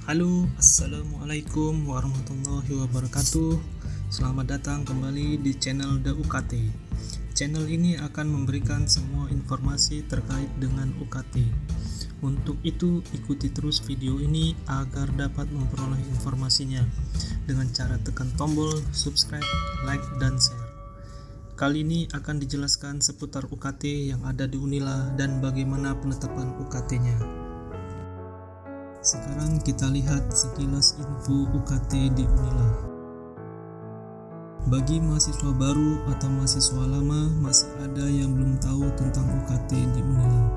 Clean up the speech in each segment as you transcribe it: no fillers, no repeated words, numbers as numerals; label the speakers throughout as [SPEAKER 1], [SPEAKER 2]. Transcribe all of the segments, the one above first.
[SPEAKER 1] Halo, assalamualaikum warahmatullahi wabarakatuh. Selamat datang kembali di channel The UKT. Channel ini akan memberikan semua informasi terkait dengan UKT. Untuk itu, ikuti terus video ini agar dapat memperoleh informasinya dengan cara tekan tombol subscribe, like, dan share. Kali ini akan dijelaskan seputar UKT yang ada di Unila dan bagaimana penetapan UKT-nya. Sekarang kita lihat sekilas info UKT di Unila. Bagi mahasiswa baru atau mahasiswa lama, masih ada yang belum tahu tentang UKT di Unila.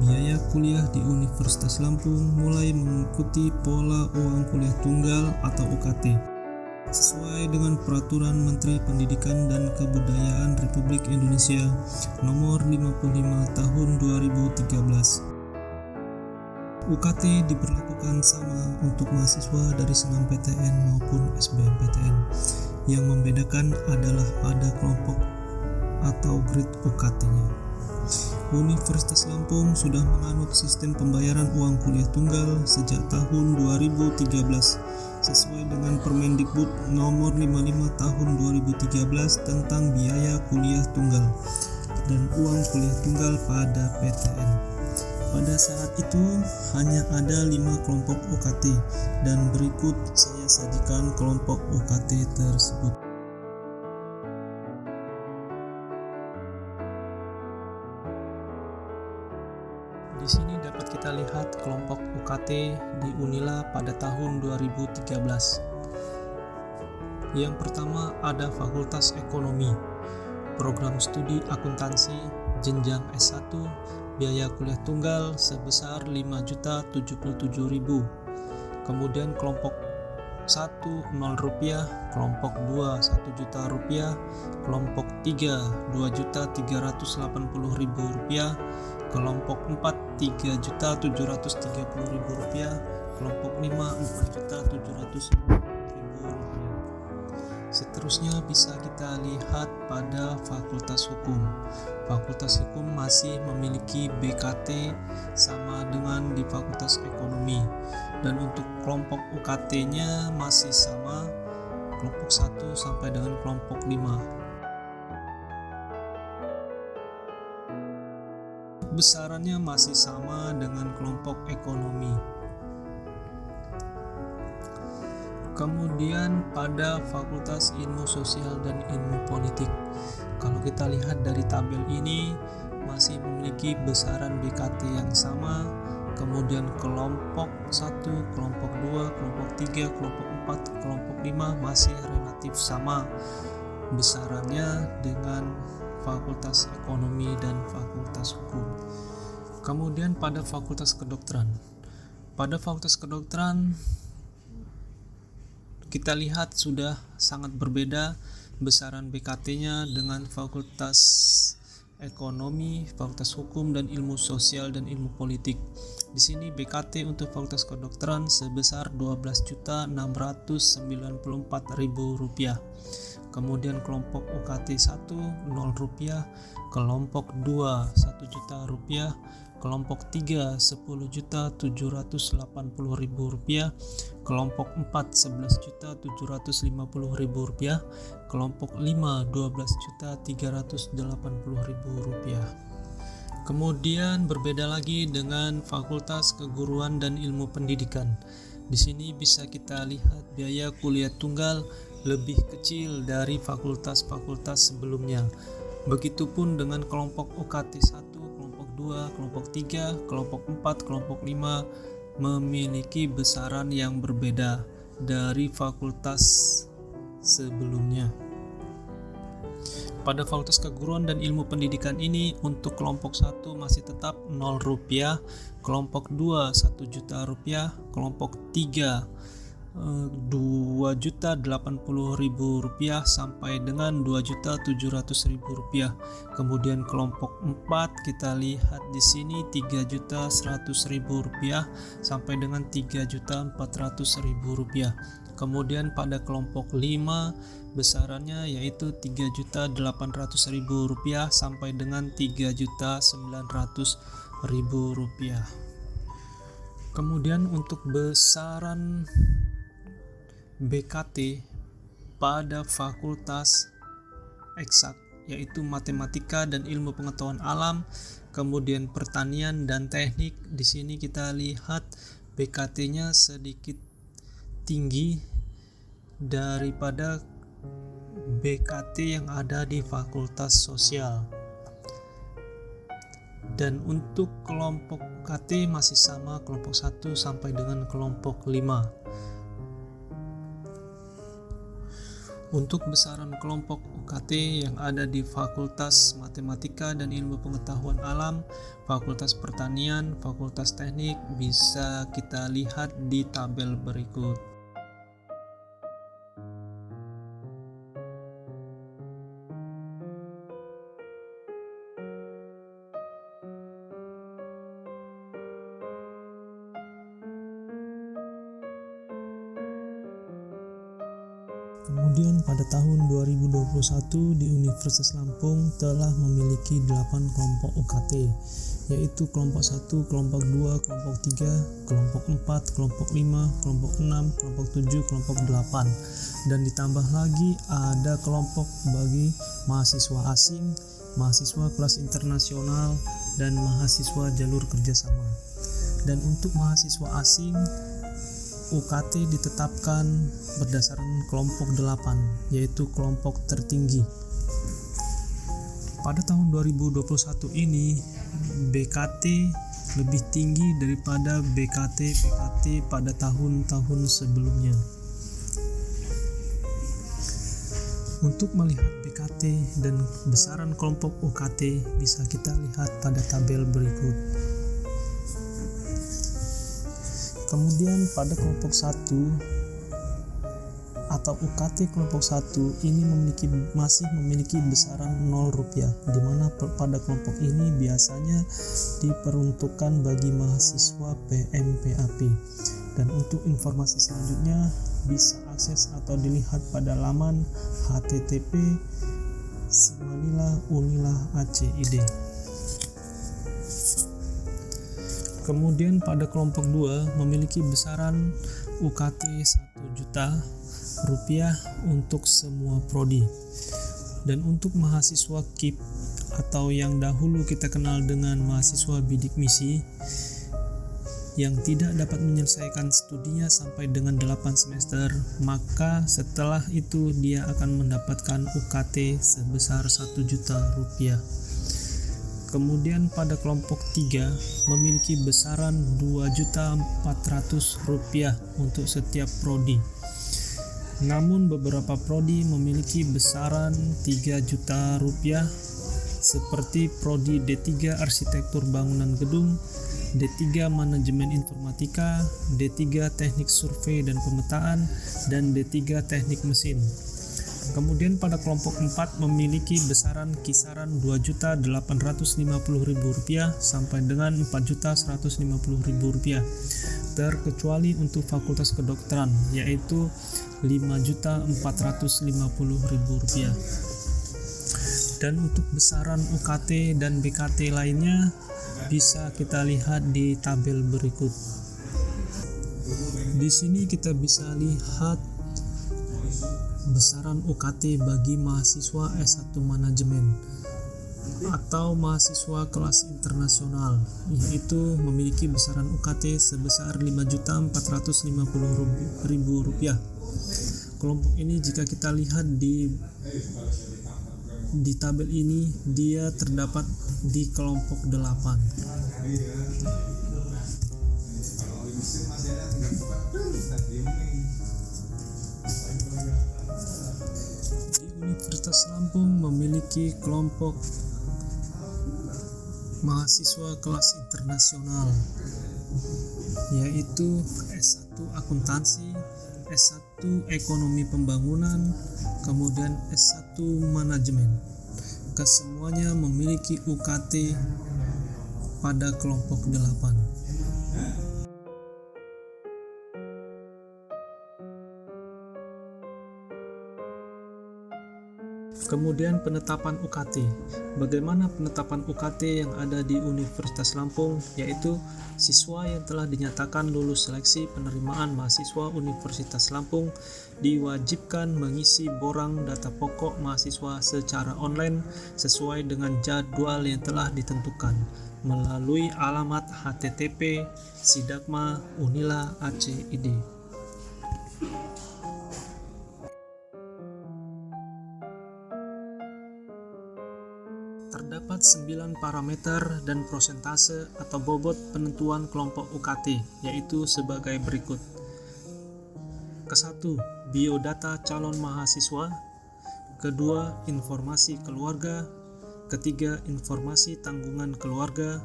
[SPEAKER 1] Biaya kuliah di Universitas Lampung mulai mengikuti pola uang kuliah tunggal atau UKT, sesuai dengan Peraturan Menteri Pendidikan dan Kebudayaan Republik Indonesia Nomor 55 Tahun 2013. UKT diberlakukan sama untuk mahasiswa dari SNMPTN maupun SBMPTN. Yang membedakan adalah pada kelompok atau grade UKT-nya. Universitas Lampung sudah menganut sistem pembayaran uang kuliah tunggal sejak tahun 2013 sesuai dengan Permendikbud Nomor 55 Tahun 2013 tentang biaya kuliah tunggal dan uang kuliah tunggal pada PTN. Pada saat itu hanya ada 5 kelompok UKT dan berikut saya sajikan kelompok UKT tersebut. Di sini dapat kita lihat kelompok UKT di Unila pada tahun 2013. Yang pertama ada Fakultas Ekonomi, program studi akuntansi, jenjang S1, biaya kuliah tunggal sebesar Rp5.077.000. Kemudian kelompok 1 Rp0, kelompok 2 Rp1.000.000, kelompok 3 Rp2.380.000, kelompok 4 Rp3.730.000, kelompok 5 Rp4.700.000. Seterusnya bisa kita lihat pada Fakultas Hukum. Fakultas Hukum masih memiliki BKT sama dengan di Fakultas Ekonomi. Dan untuk kelompok UKT-nya masih sama, kelompok 1 sampai dengan kelompok 5. Besarannya masih sama dengan kelompok Ekonomi. Kemudian pada Fakultas Ilmu Sosial dan Ilmu Politik, kalau kita lihat dari tabel ini masih memiliki besaran BKT yang sama. Kemudian kelompok 1, kelompok 2, kelompok 3, kelompok 4, kelompok 5 masih relatif sama besarannya dengan Fakultas Ekonomi dan Fakultas Hukum. Kemudian pada Fakultas Kedokteran. Pada Fakultas Kedokteran kita lihat sudah sangat berbeda besaran BKT-nya dengan Fakultas Ekonomi, Fakultas Hukum dan Ilmu Sosial dan Ilmu Politik. Di sini BKT untuk Fakultas Kedokteran sebesar Rp12.694.000. Kemudian kelompok UKT 1 Rp0, kelompok 2 Rp1.000.000, kelompok 3 Rp10.780.000, kelompok 4 Rp11.750.000, kelompok 5 Rp12.380.000. Kemudian berbeda lagi dengan Fakultas Keguruan dan Ilmu Pendidikan. Di sini bisa kita lihat biaya kuliah tunggal lebih kecil dari fakultas-fakultas sebelumnya. Begitupun dengan kelompok UKT 1, kelompok 2, kelompok 3, kelompok 4, kelompok 5 memiliki besaran yang berbeda dari fakultas sebelumnya. Pada Fakultas Keguruan dan Ilmu Pendidikan ini untuk kelompok 1 masih tetap Rp0, kelompok 2 Rp1.000.000, kelompok 3 Rp2.080.000 sampai dengan Rp2.700.000. Kemudian kelompok 4 kita lihat di sini Rp3.100.000 sampai dengan Rp3.400.000. Kemudian pada kelompok 5 besarannya yaitu Rp3.800.000 sampai dengan Rp3.900.000. Kemudian untuk besaran BKT pada fakultas eksak, yaitu matematika dan ilmu pengetahuan alam, kemudian pertanian dan teknik. Di sini kita lihat BKT-nya sedikit tinggi daripada BKT yang ada di fakultas sosial. Dan untuk kelompok UKT masih sama, kelompok 1 sampai dengan kelompok 5. Untuk besaran kelompok UKT yang ada di Fakultas Matematika dan Ilmu Pengetahuan Alam, Fakultas Pertanian, Fakultas Teknik bisa kita lihat di tabel berikut. Kemudian pada tahun 2021 di Universitas Lampung telah memiliki 8 kelompok UKT, yaitu kelompok 1, kelompok 2, kelompok 3, kelompok 4, kelompok 5, kelompok 6, kelompok 7, kelompok 8. Dan ditambah lagi ada kelompok bagi mahasiswa asing, mahasiswa kelas internasional, dan mahasiswa jalur kerjasama. Dan untuk mahasiswa asing, UKT ditetapkan berdasarkan kelompok 8, yaitu kelompok tertinggi. Pada tahun 2021 ini, BKT lebih tinggi daripada BKT pada tahun-tahun sebelumnya. Untuk melihat BKT dan besaran kelompok UKT bisa kita lihat pada tabel berikut. Kemudian pada kelompok 1 atau UKT kelompok 1 ini masih memiliki besaran Rp0, di mana pada kelompok ini biasanya diperuntukkan bagi mahasiswa PMPAP. Dan untuk informasi selanjutnya bisa akses atau dilihat pada laman http://simanila.unila.ac.id. Kemudian pada kelompok 2 memiliki besaran UKT Rp1.000.000 untuk semua prodi. Dan untuk mahasiswa KIP atau yang dahulu kita kenal dengan mahasiswa bidik misi yang tidak dapat menyelesaikan studinya sampai dengan 8 semester, maka setelah itu dia akan mendapatkan UKT sebesar Rp1.000.000. Kemudian pada kelompok 3 memiliki besaran Rp2.400.000 untuk setiap prodi. Namun beberapa prodi memiliki besaran Rp3.000.000 seperti prodi D3 Arsitektur Bangunan Gedung, D3 Manajemen Informatika, D3 Teknik Survei dan Pemetaan, dan D3 Teknik Mesin. Kemudian pada kelompok 4 memiliki besaran kisaran Rp2.850.000 sampai dengan Rp4.150.000, terkecuali untuk fakultas kedokteran, yaitu Rp5.450.000. Dan untuk besaran UKT dan BKT lainnya bisa kita lihat di tabel berikut. Di sini kita bisa lihat besaran UKT bagi mahasiswa S1 Manajemen atau mahasiswa kelas internasional, yaitu memiliki besaran UKT sebesar Rp5.450.000. Kelompok ini jika kita lihat di tabel ini, dia terdapat di kelompok 8. Universitas Lampung memiliki kelompok mahasiswa kelas internasional, yaitu S1 Akuntansi, S1 Ekonomi Pembangunan, kemudian S1 Manajemen. Kesemuanya memiliki UKT pada kelompok 8. Kemudian penetapan UKT. Bagaimana penetapan UKT yang ada di Universitas Lampung, yaitu siswa yang telah dinyatakan lulus seleksi penerimaan mahasiswa Universitas Lampung diwajibkan mengisi borang data pokok mahasiswa secara online sesuai dengan jadwal yang telah ditentukan melalui alamat http://sidakma.unila.ac.id. Terdapat 9 parameter dan prosentase atau bobot penentuan kelompok UKT, yaitu sebagai berikut. Ke-1, biodata calon mahasiswa. Kedua, informasi keluarga. Ketiga, informasi tanggungan keluarga.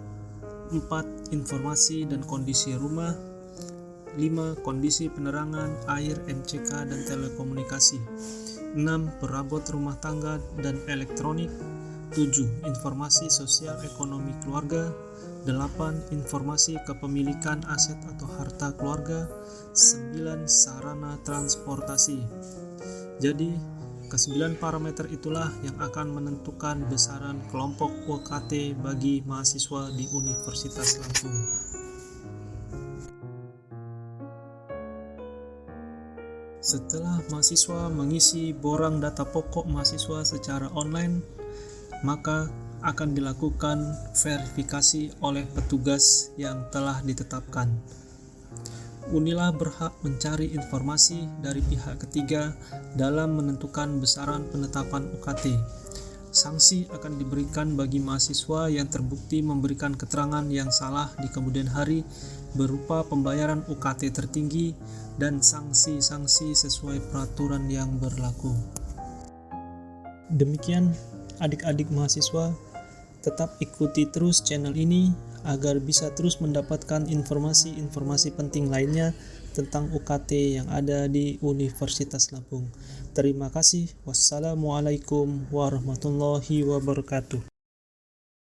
[SPEAKER 1] 4, informasi dan kondisi rumah. 5, kondisi penerangan, air, MCK, dan telekomunikasi. 6, perabot rumah tangga dan elektronik. 7. Informasi sosial ekonomi keluarga. 8. Informasi kepemilikan aset atau harta keluarga. 9. Sarana transportasi. Jadi, ke-9 parameter itulah yang akan menentukan besaran kelompok UKT bagi mahasiswa di Universitas Lampung. Setelah mahasiswa mengisi borang data pokok mahasiswa secara online, maka akan dilakukan verifikasi oleh petugas yang telah ditetapkan. Unila berhak mencari informasi dari pihak ketiga dalam menentukan besaran penetapan UKT. Sanksi akan diberikan bagi mahasiswa yang terbukti memberikan keterangan yang salah di kemudian hari berupa pembayaran UKT tertinggi dan sanksi-sanksi sesuai peraturan yang berlaku. Demikian adik-adik mahasiswa, tetap ikuti terus channel ini agar bisa terus mendapatkan informasi-informasi penting lainnya tentang UKT yang ada di Universitas Lampung. Terima kasih. Wassalamualaikum warahmatullahi wabarakatuh.